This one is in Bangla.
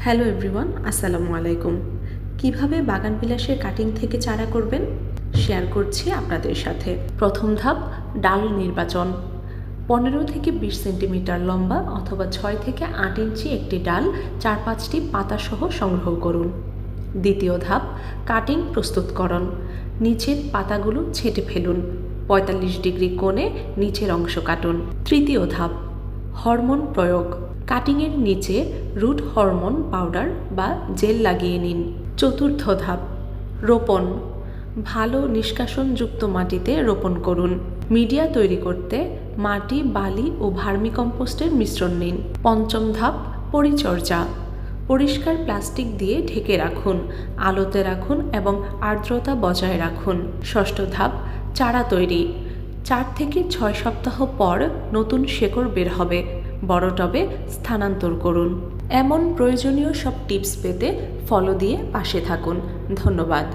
হ্যালো এভরিওয়ান, আসসালামু আলাইকুম। কিভাবে বাগানবিলাসের কাটিং থেকে চারা করবেন শেয়ার করছি আপনাদের সাথে। প্রথম ধাপ, ডাল নির্বাচন। 15 থেকে 20 সেন্টিমিটার লম্বা অথবা 6 থেকে 8 ইঞ্চি একটি ডাল 4-5টি পাতা সহ সংগ্রহ করুন। দ্বিতীয় ধাপ, কাটিং প্রস্তুতকরণ। নিচের পাতাগুলো ছেঁটে ফেলুন। 45 ডিগ্রি কোণে নিচের অংশ কাটুন। তৃতীয় ধাপ, হরমোন প্রয়োগ। কাটিংয়ের নিচে রুট হরমোন পাউডার বা জেল লাগিয়ে নিন। চতুর্থ ধাপ, রোপণ। ভালো নিষ্কাশনযুক্ত মাটিতে রোপণ করুন। মিডিয়া তৈরি করতে মাটি, বালি ও ভার্মিকম্পোস্টের মিশ্রণ নিন। পঞ্চম ধাপ, পরিচর্যা। পরিষ্কার প্লাস্টিক দিয়ে ঢেকে রাখুন, আলোতে রাখুন এবং আর্দ্রতা বজায় রাখুন। ষষ্ঠ ধাপ, চারা তৈরি। 4 থেকে 6 সপ্তাহ পর নতুন শেকড় বের হবে। বড় টবে স্থানান্তর করুন। এমন প্রয়োজনীয় সব টিপস পেতে ফলো দিয়ে পাশে থাকুন। ধন্যবাদ।